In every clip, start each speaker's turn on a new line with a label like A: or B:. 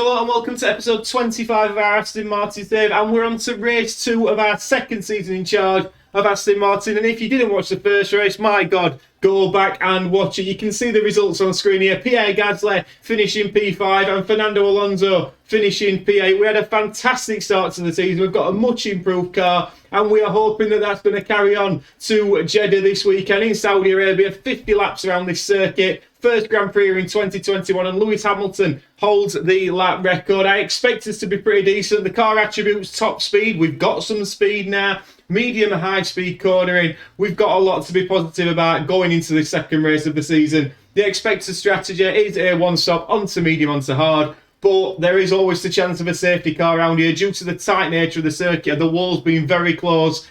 A: Hello and welcome to episode 25 of our Aston Martin Dave, and we're on to race 2 of our second season in charge of Aston Martin. And if you didn't watch the first race, my God, go back and watch it. You can see the results on screen here. Pierre Gasly finishing P5 and Fernando Alonso finishing P8. We had a fantastic start to the season. We've got a much improved car, and we are hoping that that's going to carry on to Jeddah this weekend in Saudi Arabia. 50 laps around this circuit. First Grand Prix in 2021, and Lewis Hamilton holds the lap record. I expect us to be pretty decent. The car attributes top speed. We've got some speed now. Medium and high speed cornering. We've got a lot to be positive about going into the second race of the season. The expected strategy is a one-stop onto medium, onto hard. But there is always the chance of a safety car around here due to the tight nature of the circuit, the walls being very close.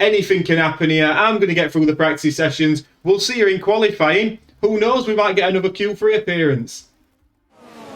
A: Anything can happen here. I'm going to get through the practice sessions. We'll see you in qualifying. Who knows, we might get another Q3 appearance.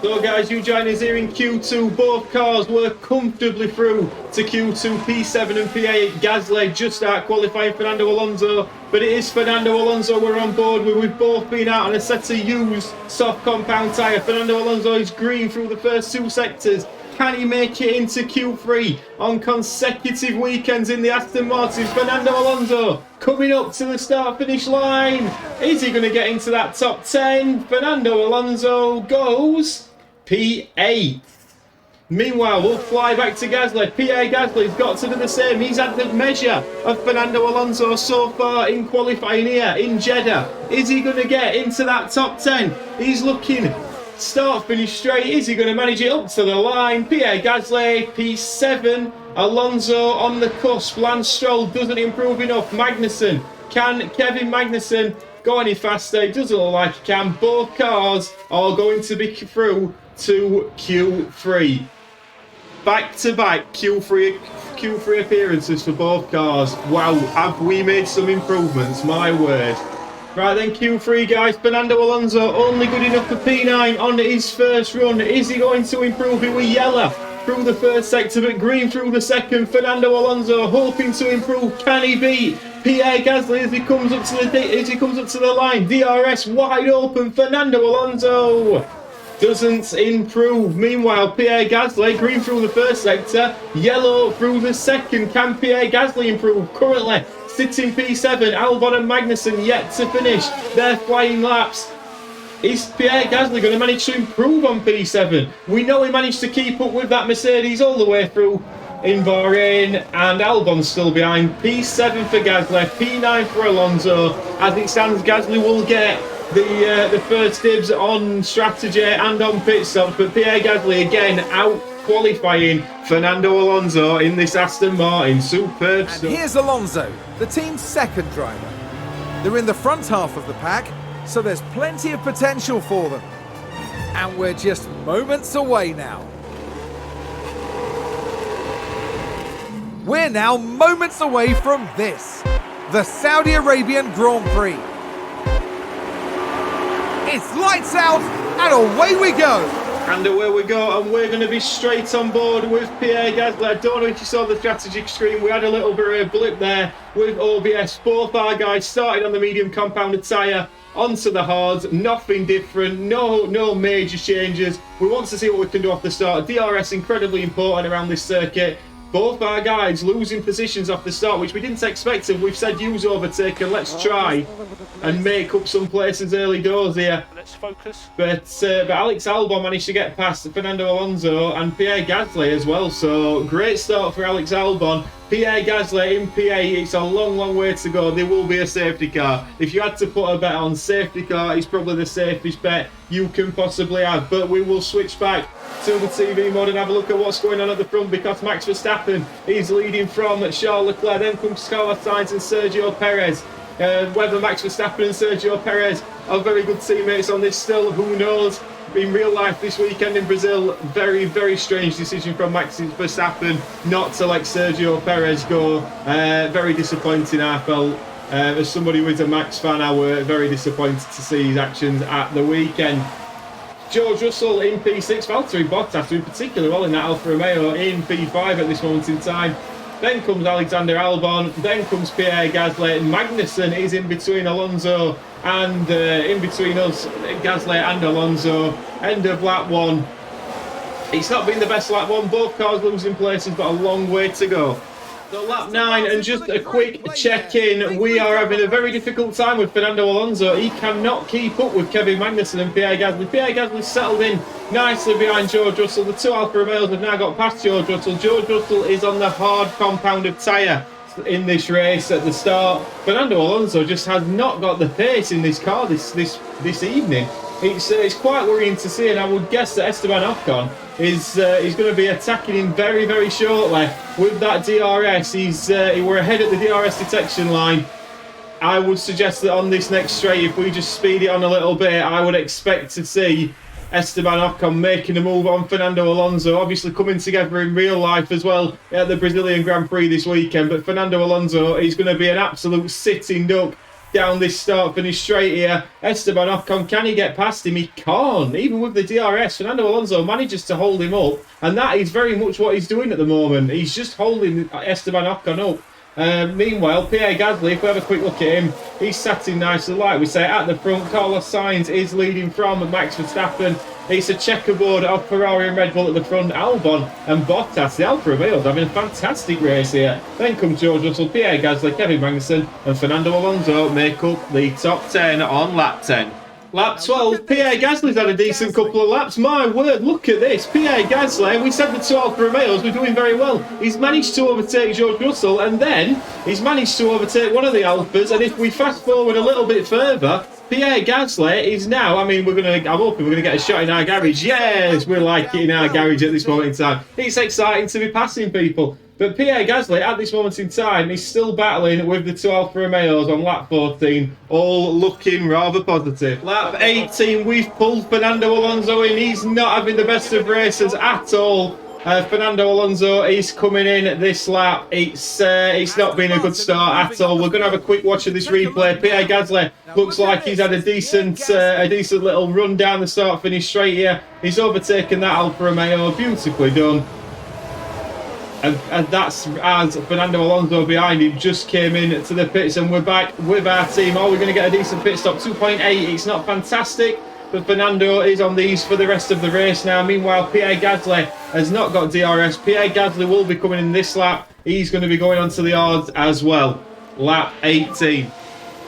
A: So guys, you join us here in Q2. Both cars were comfortably through to Q2. P7 and P8. Gasly just out qualifying Fernando Alonso. But it is Fernando Alonso we're on board with. We've both been out on a set of used soft compound tyre. Fernando Alonso is green through the first 2 sectors. Can he make it into Q3 on consecutive weekends in the Aston Martin? Fernando Alonso coming up to the start-finish line. Is he going to get into that top 10? Fernando Alonso goes P8. Meanwhile, we'll fly back to Gasly. Pierre Gasly's got to do the same. He's had the measure of Fernando Alonso so far in qualifying here in Jeddah. Is he going to get into that top 10? He's looking start finish straight. Is he going to manage it up to the line? Pierre Gasly, P7. Alonso on the cusp. Lance Stroll doesn't improve enough. Magnussen. Can Kevin Magnussen go any faster? It doesn't look like he can. Both cars are going to be through to Q3. Back-to-back Q3 appearances for both cars. Wow, have we made some improvements? My word. Right then, Q3 guys, Fernando Alonso only good enough for P9 on his first run. Is he going to improve it with yellow through the first sector but green through the second? Fernando Alonso hoping to improve. Can he beat Pierre Gasly as he comes up to the line? DRS wide open. Fernando Alonso doesn't improve. Meanwhile, Pierre Gasly green through the first sector, yellow through the second. Can Pierre Gasly improve? Currently sitting P7, Albon and Magnussen yet to finish their flying laps. Is Pierre Gasly going to manage to improve on P7? We know he managed to keep up with that Mercedes all the way through in Bahrain, and Albon's still behind. P7 for Gasly, P9 for Alonso. As it stands, Gasly will get the first dibs on strategy and on pit stops, but Pierre Gasly again out qualifying Fernando Alonso in this Aston Martin. Superb stuff.
B: And here's Alonso, the team's second driver. They're in the front half of the pack, so there's plenty of potential for them. And we're just moments away now. We're now moments away from this, the Saudi Arabian Grand Prix. It's lights out and away we go.
A: And away we go, and we're going to be straight on board with Pierre Gasly. I don't know if you saw the strategic screen. We had a little bit of a blip there with OBS. Both our guys started on the medium compounded tyre, onto the hards. Nothing different, no major changes. We want to see what we can do off the start. DRS incredibly important around this circuit. Both our guys losing positions off the start, which we didn't expect. And we've said use overtake, and let's try and make up some places early doors here.
C: Let's focus.
A: But Alex Albon managed to get past Fernando Alonso and Pierre Gasly as well. So great start for Alex Albon. Pierre Gasly in P8. It's a long way to go. There will be a safety car. If you had to put a bet on safety car, it's probably the safest bet you can possibly have. But we will switch back to the TV mode and have a look at what's going on at the front, because Max Verstappen is leading from Charles Leclerc. Then comes Carlos Sainz and Sergio Perez. Whether Max Verstappen and Sergio Perez are very good teammates on this still, who knows? In real life this weekend in Brazil, very strange decision from Max Verstappen not to let Sergio Perez go. Very disappointing, I felt. As somebody who is a Max fan, I were very disappointed to see his actions at the weekend. George Russell in P6, Valtteri Bottas doing particularly well in that Alfa Romeo in P5 at this moment in time. Then comes Alexander Albon, then comes Pierre Gasly. Magnussen is in between Alonso and in between us, Gasly and Alonso. End of lap 1. It's not been the best lap one. Both cars losing places, but a long way to go. So lap 9, and just a quick check-in. We are having a very difficult time with Fernando Alonso. He cannot keep up with Kevin Magnussen and Pierre Gasly. Pierre Gasly settled in nicely behind George Russell. The two Alfa Romeos have now got past George Russell. George Russell is on the hard compounded tyre in this race at the start. Fernando Alonso just has not got the pace in this car this evening. It's quite worrying to see, and I would guess that Esteban Ocon is going to be attacking him very, very shortly with that DRS. He were ahead at the DRS detection line. I would suggest that on this next straight, if we just speed it on a little bit, I would expect to see Esteban Ocon making a move on Fernando Alonso, obviously coming together in real life as well at the Brazilian Grand Prix this weekend. But Fernando Alonso is going to be an absolute sitting duck down this start-finish straight here. Esteban Ocon, can he get past him? He can't. Even with the DRS, Fernando Alonso manages to hold him up, and that is very much what he's doing at the moment. He's just holding Esteban Ocon up. Meanwhile, Pierre Gasly, if we have a quick look at him, he's sat in nicely, like we say, at the front. Carlos Sainz is leading from Max Verstappen. It's a checkerboard of Ferrari and Red Bull at the front. Albon and Bottas, the Alfa Romeos, having a fantastic race here. Then comes George Russell, Pierre Gasly, Kevin Magnussen and Fernando Alonso make up the top 10 on lap 10. Lap 12, Pierre Gasly's had a decent couple of laps. My word, look at this. Pierre Gasly, we said the two Alfa Romeos were doing very well. He's managed to overtake George Russell, and then he's managed to overtake one of the Alfas. And if we fast forward a little bit further, Pierre Gasly is now, I'm hoping we're going to get a shot in our garage. Yes, we like it in our garage at this moment in time. It's exciting to be passing people. But Pierre Gasly, at this moment in time, is still battling with the two Alfa Romeos on lap 14, all looking rather positive. Lap 18, we've pulled Fernando Alonso in. He's not having the best of races at all. Fernando Alonso is coming in this lap. It's not been a good start at all. We're going to have a quick watch of this replay. Pierre Gasly looks like he's had a decent little run down the start-finish straight here. He's overtaken that Alfa Romeo. Beautifully done. And that's as Fernando Alonso behind him just came in to the pits, and we're back with our team. Are we going to get a decent pit stop? 2.8. It's not fantastic, but Fernando is on these for the rest of the race now. Meanwhile, Pierre Gasly has not got DRS. Pierre Gasly will be coming in this lap. He's going to be going on to the odds as well. Lap 18.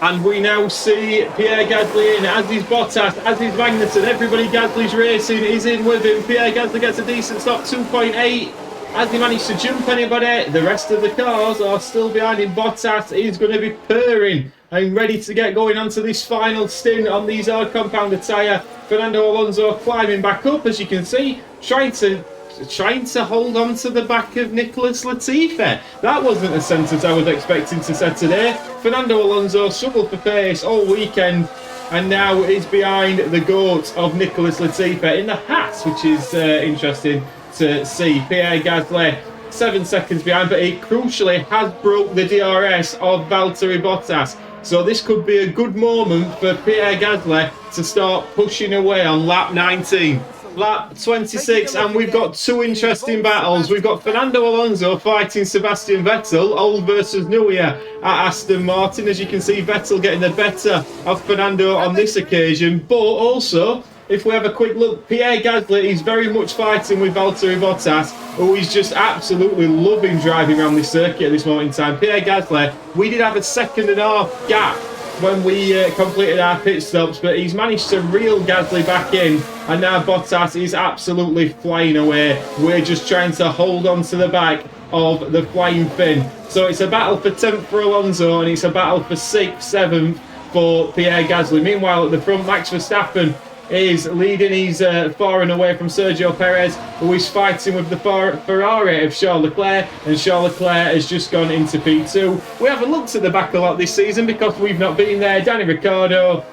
A: And we now see Pierre Gasly in, as is Bottas, as is Magnussen. Everybody Gasly's racing is in with him. Pierre Gasly gets a decent stop, 2.8. Has he managed to jump anybody? The rest of the cars are still behind him. Bottas is going to be purring and ready to get going onto this final stint on these hard compounded tyre. Fernando Alonso climbing back up, as you can see, trying to hold on to the back of Nicholas Latifi. That wasn't a sentence I was expecting to say today. Fernando Alonso struggled for pace all weekend, and now is behind the GOAT of Nicholas Latifi in the hats, which is interesting to see. Pierre Gasly 7 seconds behind, but he crucially has broke the DRS of Valtteri Bottas. So this could be a good moment for Pierre Gasly to start pushing away on lap 19. Lap 26, and we've got two interesting battles. We've got Fernando Alonso fighting Sebastian Vettel, old versus new here at Aston Martin. As you can see, Vettel getting the better of Fernando on this occasion, but also, if we have a quick look, Pierre Gasly is very much fighting with Valtteri Bottas, who is just absolutely loving driving around this circuit at this moment in time. Pierre Gasly, we did have a second and a half gap when we completed our pit stops, but he's managed to reel Gasly back in, and now Bottas is absolutely flying away. We're just trying to hold on to the back of the flying Finn. So it's a battle for 10th for Alonso, and it's a battle for 6th, 7th for Pierre Gasly. Meanwhile, at the front, Max Verstappen is leading. He's far and away from Sergio Perez, who is fighting with the Ferrari of Charles Leclerc, and Charles Leclerc has just gone into P2. We haven't looked at the back a lot this season because we've not been there. Danny Ricciardo,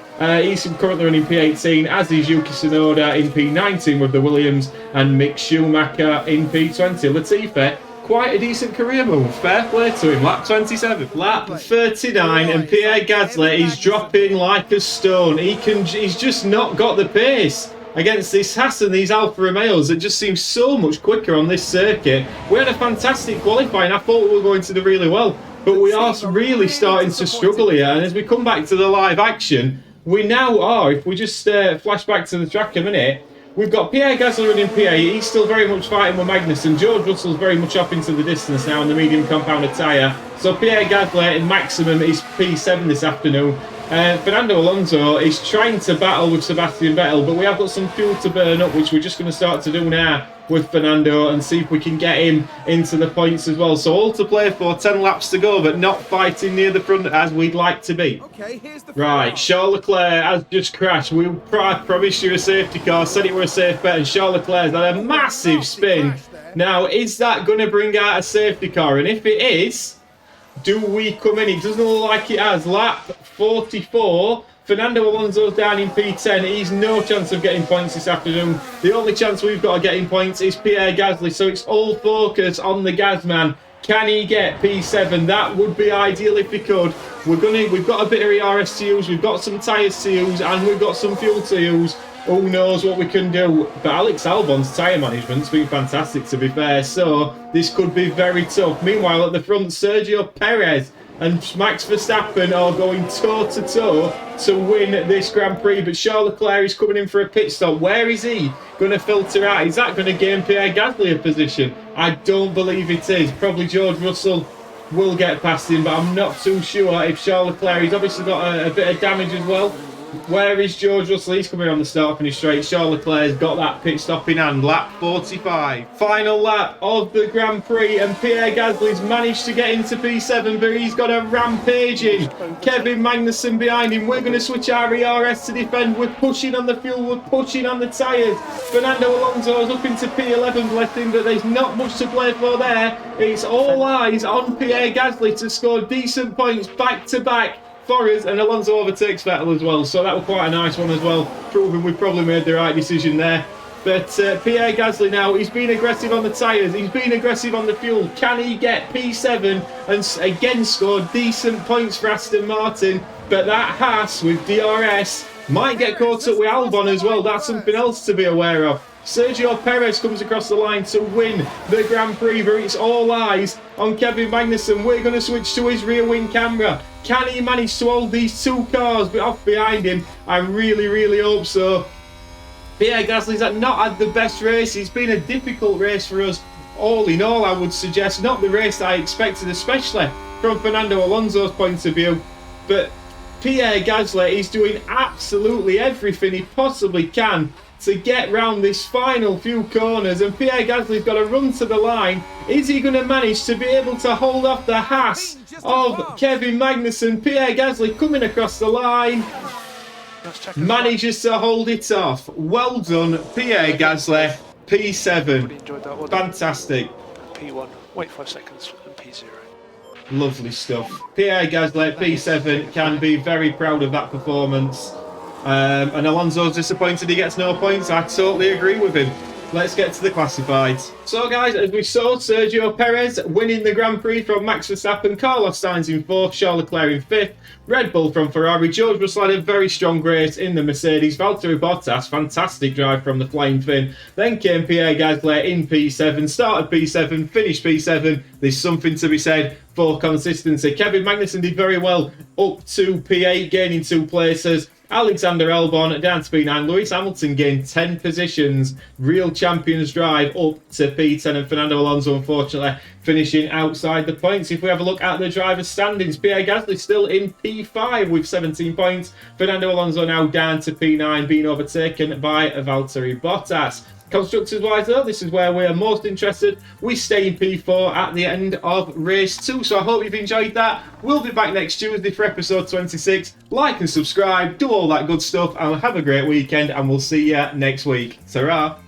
A: he's currently running P18, as is Yuki Tsunoda in P19 with the Williams, and Mick Schumacher in P20. Latifi, quite a decent career move. Fair play to him. Lap 27. Lap 39, and Pierre Gasly is dropping like a stone. He's just not got the pace against this Haas and these Alfa Romeos that just seem so much quicker on this circuit. We had a fantastic qualifying. I thought we were going to do really well, but we are really starting to struggle here. And as we come back to the live action, we now are, if we just flash back to the track a minute, we've got Pierre Gasly running P8. He's still very much fighting with Magnussen. George Russell's very much off into the distance now on the medium compounded tyre. So Pierre Gasly in maximum is P7 this afternoon. Fernando Alonso is trying to battle with Sebastian Vettel, but we have got some fuel to burn up, which we're just going to start to do now with Fernando and see if we can get him into the points as well. So all to play for, 10 laps to go, but not fighting near the front as we'd like to be.
B: Okay, here's the
A: right, Charles Leclerc has just crashed. We promised you a safety car, said it were a safe bet, and Charles Leclerc's had a massive spin. Now, is that going to bring out a safety car? And if it is, do we come in? It doesn't look like it has. Lap 44. Fernando Alonso's down in P10. He's no chance of getting points this afternoon. The only chance we've got of getting points is Pierre Gasly. So it's all focus on the Gasman. Can he get P7? That would be ideal if he could. We've got a bit of ERS to use. We've got some tyres to use, and we've got some fuel to use. Who knows what we can do? But Alex Albon's tyre management's been fantastic, to be fair. So this could be very tough. Meanwhile, at the front, Sergio Perez and Max Verstappen are going toe-to-toe to win this Grand Prix. But Charles Leclerc is coming in for a pit stop. Where is he going to filter out? Is that going to gain Pierre Gasly a position? I don't believe it is. Probably George Russell will get past him, but I'm not too sure if Charles Leclerc, he's obviously got a bit of damage as well. Where is George Russell? He's coming on the start finish straight. Charles Leclerc's got that pit stop in hand. Lap 45. Final lap of the Grand Prix, and Pierre Gasly's managed to get into P7, but he's got a rampaging Kevin Magnussen behind him. We're going to switch our ERS to defend. We're pushing on the fuel. We're pushing on the tyres. Fernando Alonso is up into P11, bless him, but there's not much to play for there. It's all eyes on Pierre Gasly to score decent points back to back for us, and Alonso overtakes Vettel as well, so that was quite a nice one as well, proving we've probably made the right decision there. But Pierre Gasly now, he's been aggressive on the tyres, he's been aggressive on the fuel. Can he get P7 and again score decent points for Aston Martin? But that Haas with DRS might get caught up with Albon as well. That's something else to be aware of. Sergio Perez comes across the line to win the Grand Prix, but it's all eyes on Kevin Magnussen. We're going to switch to his rear wing camera. Can he manage to hold these two cars off behind him? I really, really hope so. Pierre Gasly's not had the best race. It's been a difficult race for us. All in all, I would suggest not the race that I expected, especially from Fernando Alonso's point of view. But Pierre Gasly is doing absolutely everything he possibly can to get round this final few corners, and Pierre Gasly's got to run to the line. Is he going to manage to be able to hold off the Haas of Kevin Magnussen? Pierre Gasly coming across the line, manages to hold it off. Well done, Pierre Gasly. P7. Fantastic.
C: P1, wait 5 seconds, and P0.
A: Lovely stuff. Pierre Gasly, P7, can be very proud of that performance. And Alonso's disappointed he gets no points. I totally agree with him. Let's get to the classifieds. So guys, as we saw, Sergio Perez winning the Grand Prix from Max Verstappen, Carlos Sainz in 4th, Charles Leclerc in 5th, Red Bull from Ferrari, George Russell had a very strong race in the Mercedes, Valtteri Bottas, fantastic drive from the Flying Finn, then came Pierre Gasly in P7, started P7, finished P7, there's something to be said for consistency. Kevin Magnussen did very well up to P8, gaining 2 places. Alexander Albon down to P9. Lewis Hamilton gained 10 positions. Real champions drive up to P10. And Fernando Alonso, unfortunately, finishing outside the points. If we have a look at the driver's standings, Pierre Gasly still in P5 with 17 points. Fernando Alonso now down to P9, being overtaken by Valtteri Bottas. Constructors wise though, this is where we're most interested. We stay in P4 at the end of race 2. So I hope you've enjoyed that. We'll be back next Tuesday for episode 26. Like and subscribe, do all that good stuff, and have a great weekend, and we'll see you next week. Ta-ra!